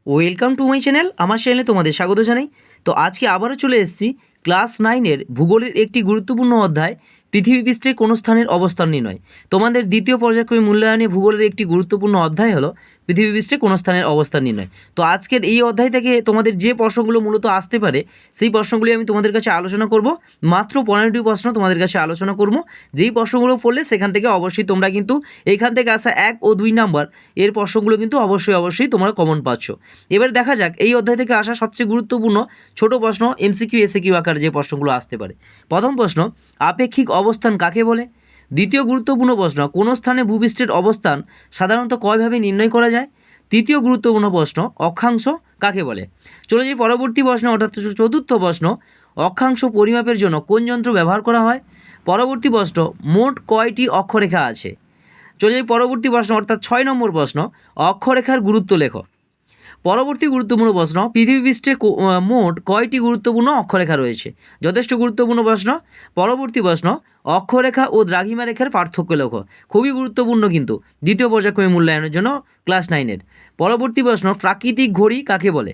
Welcome to my channel. আমার চ্যানেলে তোমাদের স্বাগত জানাই। তো আজকে আবারও চলে এসেছি ক্লাস 9-এর ভূগোলের একটি গুরুত্বপূর্ণ অধ্যায়, পৃথিবী পৃষ্ঠে কোনো স্থানের অবস্থান নির্ণয়। তোমাদের দ্বিতীয় পর্যায়ক্রমিক মূল্যায়নে ভূগোলের একটি গুরুত্বপূর্ণ অধ্যায় হলো পৃথিবী পৃষ্ঠে কোনো স্থানের অবস্থান নির্ণয়। তো আজকের এই অধ্যায় থেকে তোমাদের যে প্রশ্নগুলো মূলত আসতে পারে সেই প্রশ্নগুলি আমি তোমাদের কাছে আলোচনা করব। মাত্র 15টি প্রশ্ন তোমাদের কাছে আলোচনা করব। যেই প্রশ্নগুলো পড়লে সেখান থেকে অবশ্যই তোমরা কিন্তু এইখান থেকে আসা 1 ও 2 নাম্বার এর প্রশ্নগুলো কিন্তু অবশ্যই তোমরা কমন পাচ্ছ। এবার দেখা যাক এই অধ্যায় থেকে আসা সবচেয়ে গুরুত্বপূর্ণ ছোট প্রশ্ন, এমসিকিউ এসএকিউ আকারে যে প্রশ্নগুলো আসতে পারে। প্রথম প্রশ্ন, আপেক্ষিক অবস্থান কাকে বলে? দ্বিতীয় গুরুত্বপূর্ণ প্রশ্ন, কোন স্থানে ভূপৃষ্ঠের অবস্থান সাধারণত কয়ভাবে নির্ণয় করা যায়? তৃতীয় গুরুত্বপূর্ণ প্রশ্ন, অক্ষাংশ কাকে বলে? চলে যাই পরবর্তী প্রশ্ন, অর্থাৎ চতুর্থ প্রশ্ন, অক্ষাংশ পরিমাপের জন্য কোন যন্ত্র ব্যবহার করা হয়? পরবর্তী প্রশ্ন, মোট কয়টি অক্ষরেখা আছে? চলে যাই পরবর্তী প্রশ্ন, অর্থাৎ 6 নম্বর প্রশ্ন, অক্ষরেখার গুরুত্ব লেখো। পরবর্তী গুরুত্বপূর্ণ প্রশ্ন, পৃথিবী পৃষ্ঠে মোট কয়টি গুরুত্বপূর্ণ অক্ষরেখা রয়েছে? যথেষ্ট গুরুত্বপূর্ণ প্রশ্ন। পরবর্তী প্রশ্ন, অক্ষরেখা ও দ্রাঘিমা রেখার পার্থক্য লেখো। খুবই গুরুত্বপূর্ণ কিন্তু দ্বিতীয় পর্যায়ক্রমিক মূল্যায়নের জন্য ক্লাস 9-এর। পরবর্তী প্রশ্ন, প্রাকৃতিক ঘড়ি কাকে বলে?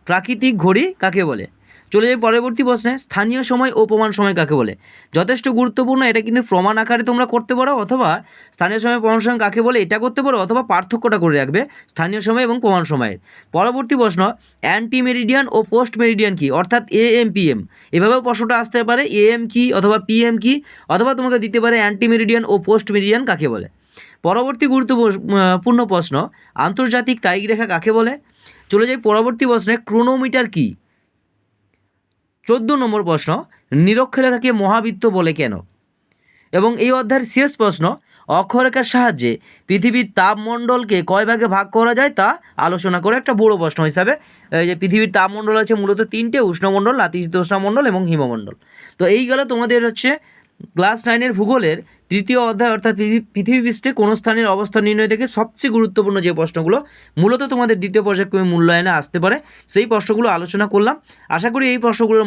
প্রাকৃতিক ঘড়ি কাকে বলে? চলে যাই পরবর্তী প্রশ্নে, স্থানীয় সময় ও প্রমাণ সময় কাকে বলে? যথেষ্ট গুরুত্বপূর্ণ, এটা কিন্তু প্রমাণ আকারে তোমরা করতে পারো, অথবা স্থানীয় সময় প্রমাণ সময় কাকে বলে এটা করতে পারো, অথবা পার্থক্যটা করে রাখবে স্থানীয় সময় এবং প্রমাণ সময়ের। পরবর্তী প্রশ্ন, অ্যান্টি মেরিডিয়ান ও পোস্ট মেরিডিয়ান কি? অর্থাৎ এএম পিএম, এভাবেও প্রশ্নটা আসতে পারে, এএম কি অথবা পিএম কি, অথবা তোমাকে দিতে পারে অ্যান্টি মেরিডিয়ান ও পোস্ট মেরিডিয়ান কাকে বলে। পরবর্তী গুরুত্বপূর্ণ প্রশ্ন, আন্তর্জাতিক তারিখ রেখা কাকে বলে? চলে যাই পরবর্তী প্রশ্নে, ক্রোনোমিটার কি? 14 নম্বর প্রশ্ন, নিরক্ষরেখাকে মহাবৃত্ত বলে কেন? এবং এই অধ্যায়ের শেষ প্রশ্ন, অক্ষরেখার সাহায্যে পৃথিবীর তাপমণ্ডলকে কয় ভাগে ভাগ করা যায় তা আলোচনা করে। একটা বড় প্রশ্ন হিসাবে, এই যে পৃথিবীর তাপমণ্ডল আছে মূলত 3টে, উষ্ণমণ্ডল, নাতিশীতোষ্ণমণ্ডল এবং হিমমণ্ডল। তো এই গেল তোমাদের হচ্ছে ক্লাস 9-এর ভূগোলের তৃতীয় অধ্যায়, অর্থাৎ পৃথিবী পৃষ্ঠে কোনো স্থানের অবস্থান নির্ণয় থেকে সবচেয়ে গুরুত্বপূর্ণ যে প্রশ্নগুলো মূলত তোমাদের দ্বিতীয় পর্যায়ক্রমিক মূল্যায়নে আসতে পারে সেই প্রশ্নগুলো আলোচনা করলাম। আশা করি এই প্রশ্নগুলোর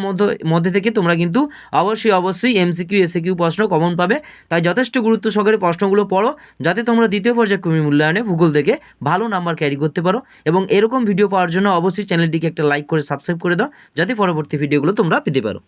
মধ্যে থেকে তোমরা কিন্তু অবশ্যই এমসিকিউ এসএকিউ প্রশ্ন কমন পাবে। তাই যথেষ্ট গুরুত্ব সহকারে প্রশ্নগুলো পড়ো, যাতে তোমরা দ্বিতীয় পর্যায়ক্রমিক মূল্যায়নে ভূগোল থেকে ভালো নাম্বার ক্যারি করতে পারো। এবং এরকম ভিডিও পাওয়ার জন্য অবশ্যই চ্যানেলটিকে একটা লাইক করে সাবস্ক্রাইব করে দাও, যাতে পরবর্তী ভিডিওগুলো তোমরা পেতে পারো।